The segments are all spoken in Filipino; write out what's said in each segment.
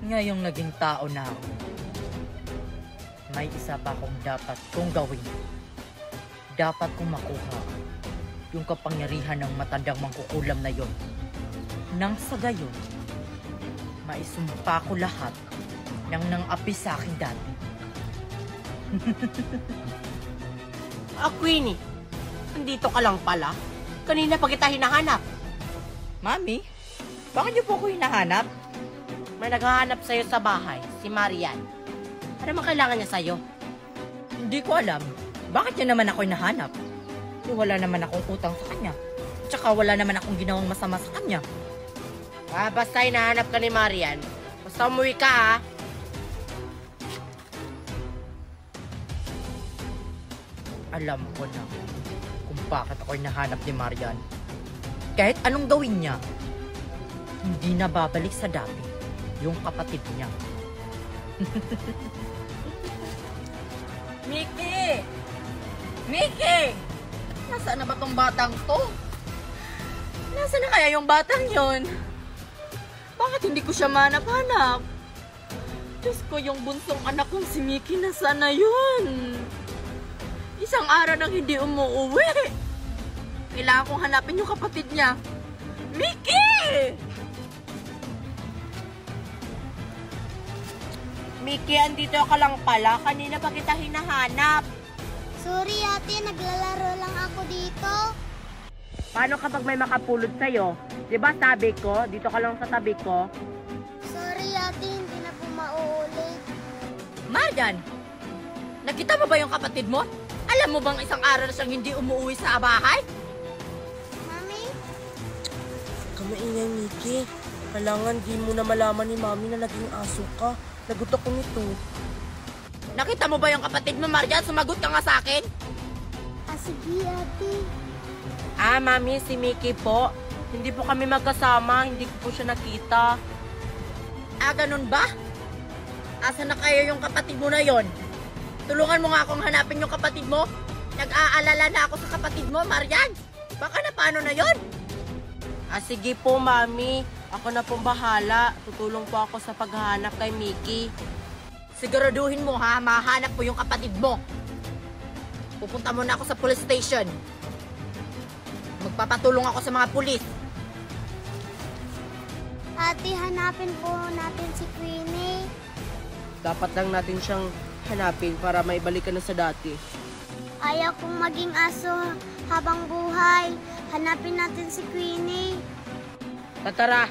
Ngayong naging tao na ako, may isa pa akong dapat kong gawin. Dapat kong makuha yung kapangyarihan ng matandang mangkukulam na yon. Nang sa gayon, maisumpa ko lahat ng nang-api sa akin dati. Queenie, nandito ka lang pala. Kanina pa kita hinahanap. Mami, bakit niyo po ako hinahanap? May naghahanap sa'yo sa bahay, si Marian. Ano man kailangan niya sa'yo? Hindi ko alam. Bakit niya naman ako hinahanap? Wala naman akong utang sa kanya. Tsaka wala naman akong ginawang masama sa kanya. Basta hinahanap ka ni Marian. Basta umuwi ka, ha? Alam ko na kung bakit ako hinahanap ni Marian. Kahit anong gawin niya, hindi na babalik sa dati yung kapatid niya. Mickey! Mickey! Nasaan na ba tong batang to? Nasaan na kaya yung batang yon? Bakit hindi ko siya manap-hanap? Diyos ko, yung bunsong anak kong si Mickey, nasaan na yun? Isang araw nang hindi umuwi. Kailangan kong hanapin yung kapatid niya. Mickey! Mickey, andito ka lang pala. Kanina pa kita hinahanap. Sorry ate, naglalaro lang ako dito. Paano kapag may makapulot sa'yo? Diba sabi ko, dito ka lang sa tabi ko? Sorry ate, hindi na po mauulit. Marian! Nakita mo ba yung kapatid mo? Alam mo bang isang araw na siyang hindi umuwi sa bahay? Mami? Kamaingay, Mickey. Kailangan di mo na malaman ni Mami na naging aso ka. Lagot ako nito. Nakita mo ba yung kapatid mo, Marian? Sumagot ka nga sa akin. Sige ate. Mami, si Mickey po. Hindi po kami magkasama. Hindi ko po siya nakita. Ganun ba? Asa na kaya yung kapatid mo na yon? Tulungan mo nga akong hanapin yung kapatid mo. Nag-aalala na ako sa kapatid mo, Marian. Baka na paano na yon? Sige po, Mami. Ako na pong bahala. Tutulong po ako sa paghahanap kay Mickey. Siguraduhin mo ha, mahanap mo yung kapatid mo. Pupunta muna ako sa police station. Magpapatulong ako sa mga pulis. Ate, hanapin po natin si Queenie. Dapat lang natin siyang hanapin para maibalik ka na sa dati. Ayaw kong maging aso habang buhay. Hanapin natin si Queenie. Tatara,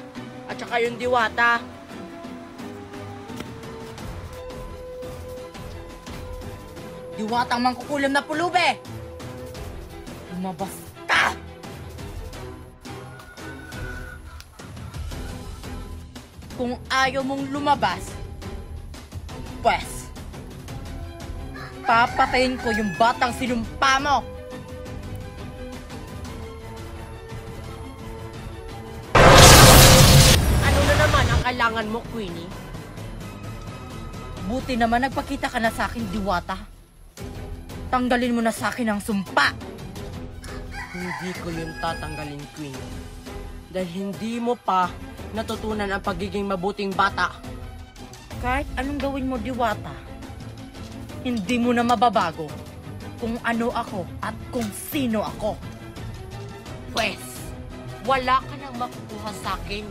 at saka yung diwata. Diwatang mangkukulam na pulube! Lumabas ka! Kung ayaw mong lumabas, pues, papatayin ko yung batang sinumpa mo! Ano na naman ang kailangan mo, Queenie? Buti naman nagpakita ka na sa akin, diwata. Tanggalin mo na sa akin ang sumpa. Hindi ko yun tatanggalin, Queenie. Dahil hindi mo pa natutunan ang pagiging mabuting bata. Kahit anong gawin mo, diwata, hindi mo na mababago kung ano ako at kung sino ako. Pwes, wala ka nang makukuha sa akin.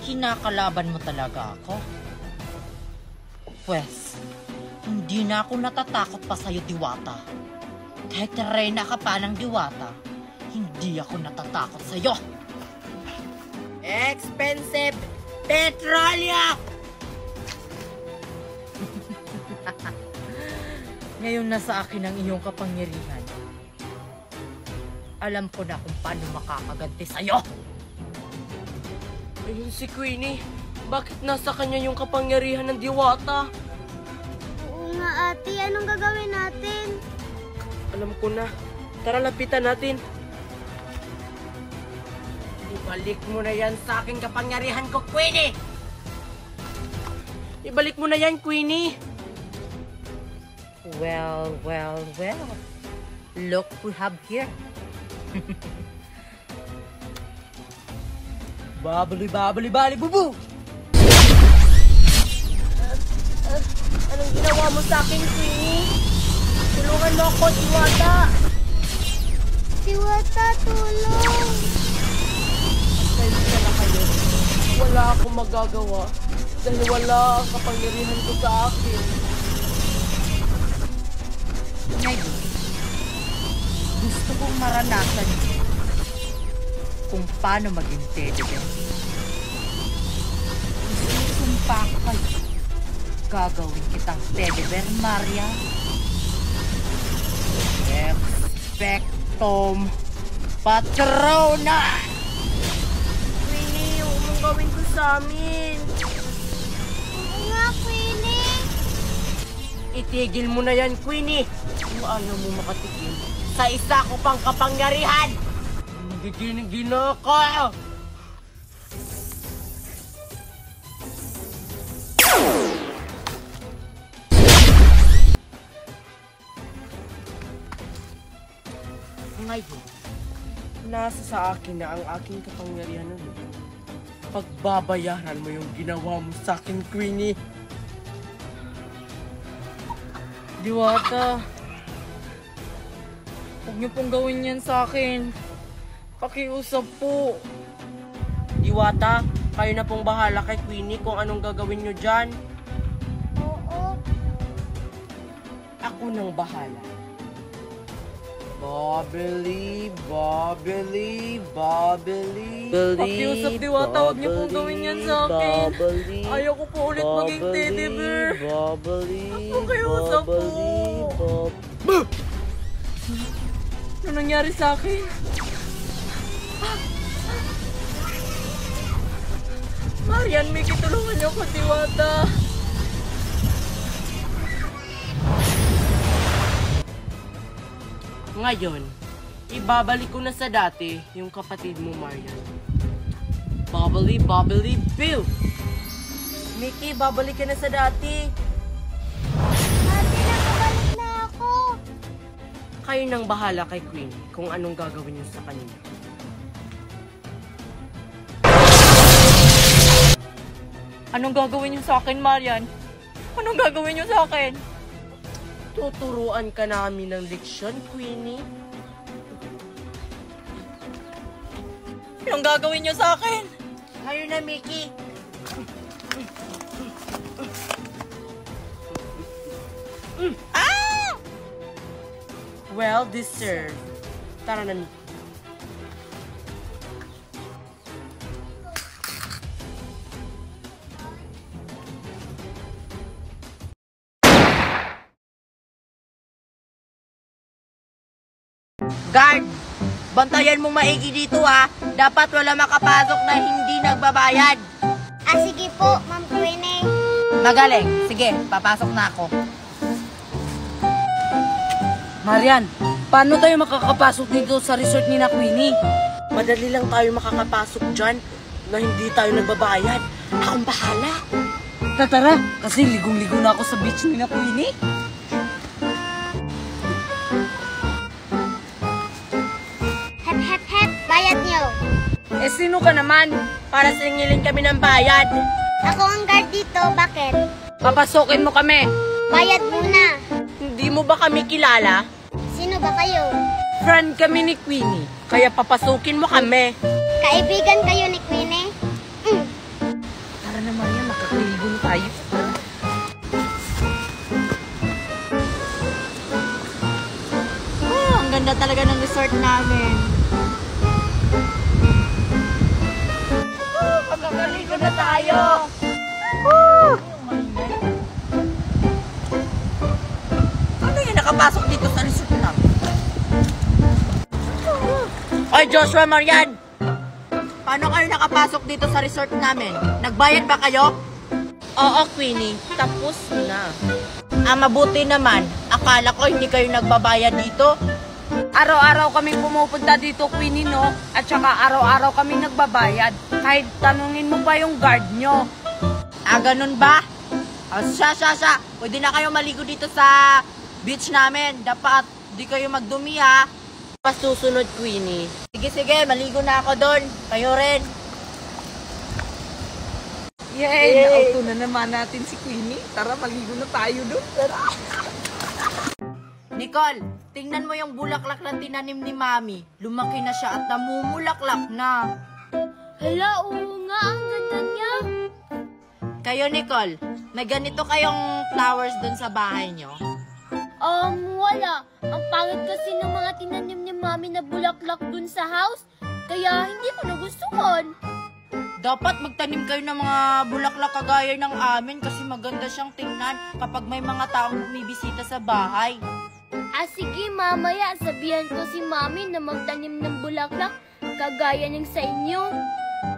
Kinakalaban mo talaga ako. Pwes, hindi na ako natatakot pa sa'yo, diwata. Kahit reyna ka pa ng diwata, hindi ako natatakot sa'yo. Expensive petrolyo! Ngayon nasa akin ang iyong kapangyarihan. Alam ko na kung paano makakaganti sa'yo. Ayun si Queenie. Bakit nasa kanya yung kapangyarihan ng diwata? Oo nga ate, anong gagawin natin? Alam ko na. Tara, lapitan natin. Ibalik mo na yan sa aking kapangyarihan ko, Queenie! Ibalik mo na yan, Queenie! Well, well, well. Look we have here. Babali, babali, bali, bubu! Anong ginawa mo sa akin, Queenie? Tulungan mo ako, Diwata! Diwata, tulong! Pasensya na kayo. Wala akong magagawa dahil wala ang kapangyarihan ko sa akin. Ngayon, gusto kong maranasan kung paano maging teddy bear. Isusumpa ko kayo. Gagawin kitang teddy bear, Maria. Expectum Patrona! Queenie, huwag mong gawin ko sa amin. Oo nga, Queenie! Itigil mo na yan, Queenie. Kung ayaw mo makatikim sa isa ko pang kapangyarihan. Nagiging ako. Ngayon, nasa sa akin na ang aking kapangyarihan nun. Pagbabayaran mo yung ginawa mo sa akin, Queenie. Diwata, huwag niyo pong gawin yan sa akin. Pakiusap po. Diwata, kayo na pong bahala kay Queenie kung anong gagawin nyo dyan. Oo. Ako nang bahala. Bobbly, bobbly, bobbly. Pakiusap, Diwata, huwag niyo pong gawin yan sa akin. Ayaw ko po ulit maging teddy bear. Bobbly, Pakiusap po. Ano nangyari sa akin? Marian, Mickey, tulungan niyo ako, Diwata. Ngayon, ibabalik ko na sa dati yung kapatid mo, Marian. Bobbly, bobbly, Bill! Mickey, babalik ka na sa dati. Ate, nakabalik na ako! Kayo nang bahala kay Queen kung anong gagawin niyo sa kanila. Anong gagawin niyo sa akin, Marian? Anong gagawin niyo sa akin? Tuturuan ka namin ng leksyon, Queenie. Anong gagawin niyo sa akin? Ngayon na, Mickey. Ah! Well deserved. Tara na, Mickey. Guard! Bantayan mo maigi dito ha. Dapat wala makapasok na hindi nagbabayad. Ah, sige po, Ma'am Queenie. Magaling. Sige, papasok na ako. Marian, paano tayo makakapasok dito sa resort ni na Queenie? Madali lang tayo makakapasok dyan na hindi tayo nagbabayad. Akong bahala. Tara, kasi ligong-ligo na ako sa beach ni na Queenie. Hep, hep, hep, bayad niyo. Eh, sino ka naman? Para singilin kami ng bayad. Ako ang guard dito, bakit? Papasokin mo kami. Bayad muna. Hindi mo ba kami kilala? Sino ba kayo? Friend kami ni Queenie. Kaya papasukin mo kami. Kaibigan kayo ni Queenie? Tara na Marian, makakaligo na tayo. Ang ganda talaga ng resort namin. Magkakaligo na tayo. Ano yan nakapasok dito sa resort namin? Oy, Joshua, Marian! Paano kayo nakapasok dito sa resort namin? Nagbayad ba kayo? Oo, Queenie. Tapos na. Mabuti naman. Akala ko hindi kayo nagbabayad dito. Araw-araw kaming pumupunta dito, Queenie, no? At saka araw-araw kaming nagbabayad. Kahit tanungin mo pa yung guard nyo. Ganun ba? Siya. Pwede na kayo maligo dito sa beach namin. Dapat di kayo magdumi ha. Pasusunod, Queenie. Sige, maligo na ako doon. Kayo rin. Yay! Nauto na naman natin si Queenie. Tara, maligo na tayo doon. Tara! Nicole, tingnan mo yung bulaklak na tinanim ni Mami. Lumaki na siya at namumulaklak na. Hala, oo nga, ang ganda niya. Kayo, Nicole, may ganito kayong flowers dun sa bahay nyo? Wala. Ang pangit kasi ng mga tinanim ni Mami na bulaklak dun sa house. Kaya hindi ko nagustuhan. Dapat magtanim kayo ng mga bulaklak kagaya ng amin kasi maganda siyang tingnan kapag may mga taong bumibisita sa bahay. Sige, mamaya sabihan ko si Mami na magtanim ng bulaklak kagaya ng sa inyo.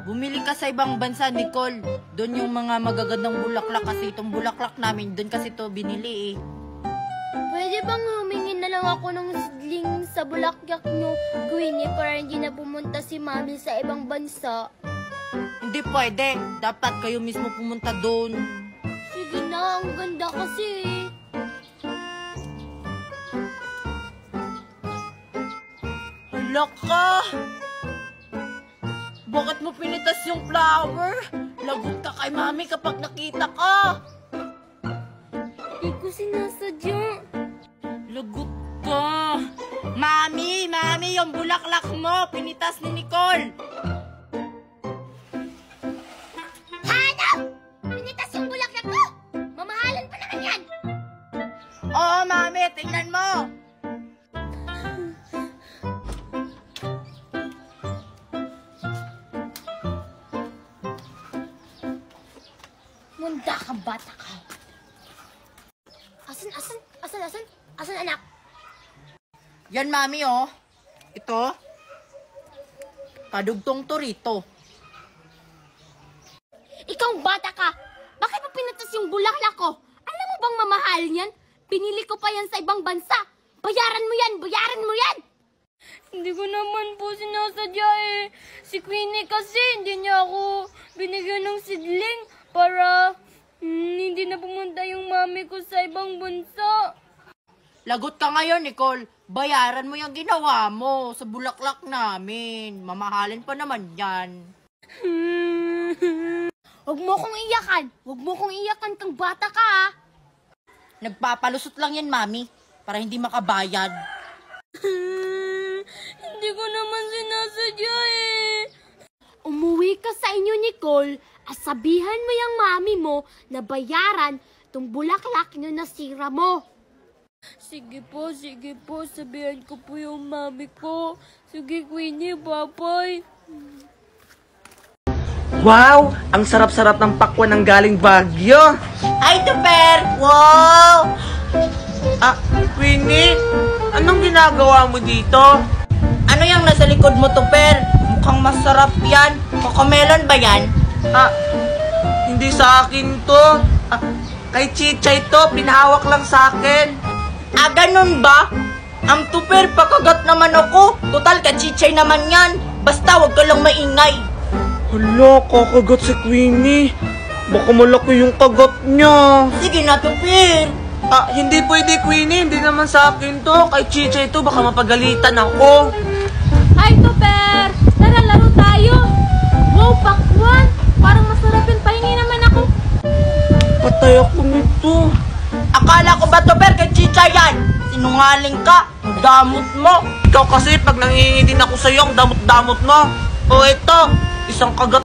Bumili ka sa ibang bansa, Nicole. Doon yung mga magagandang bulaklak kasi itong bulaklak namin, doon kasi to binili eh. Pwede bang humingi na lang ako ng sidling sa bulaklak nyo, Queenie, para hindi na pumunta si Mami sa ibang bansa? Hindi pwede. Dapat kayo mismo pumunta doon. Sige na, ang ganda kasi. Hala ka! Bakit mo pinitas yung flower? Lagot ka kay Mami kapag nakita ka. Hindi ko sinasadya. Lagot ka. Mami, yung bulaklak mo, pinitas ni Nicole. Hanap! Pinitas yung bulaklak ko! Mamahalan pa naman yan! Oo, Mami, tingnan mo. Munda kang bata ka. Asan, anak? Yan, Mami, oh. Ito. Kadugtong to rito. Ikaw bata ka! Bakit mo pinatas yung bulaklak ko? Alam mo bang mamahal yan? Pinili ko pa yan sa ibang bansa. Bayaran mo yan! Hindi ko naman po sinasadya eh. Si Queenie kasi hindi niya ako binigyan ng sidling para hindi na pumunta yung mami ko sa ibang bansa. Lagot ka ngayon, Nicole. Bayaran mo yung ginawa mo sa bulaklak namin. Mamahalin pa naman yan. Huwag mo kong iyakan kang bata ka ha. Nagpapalusot lang yan, Mami, para hindi makabayad. Hindi ko naman sinasadya eh. Umuwi ka sa inyo, Nicole, at sabihan mo yung mami mo na bayaran tong bulaklak nyo na sira mo. Sige po. Sabihan ko po yung mami ko. Sige, Queenie, bye-bye. Wow! Ang sarap-sarap ng pakwan ng galing Baguio! Ay, Tuper! Wow! Queenie, anong ginagawa mo dito? Ano yung nasa likod mo, Tuper? Mukhang masarap yan. Kokomelon ba yan? Hindi sa akin to. Kay Chichay to, pinahawak lang sa akin. Ganun ba? Ang Tuper, pakagat naman ako. Total, kachichay naman yan. Basta, wag ka lang maingay. Hala, kakagat si Queenie. Baka malaki yung kagat niya. Sige na, Tuper. Hindi pwede, Queenie. Hindi naman sa akin to. Kay Chichay to, baka mapagalitan ako. Hi, Tuper! Tara, laro tayo! Wow, pakwan! Parang masarap yun. Pahingi naman ako. Patay ako nito. Akala ko ba, Tuper, kay Chicha yan? Sinungaling ka. Damot mo. Ikaw kasi, pag nangingi din ako sa'yo, ang damot-damot mo. O ito, isang kagat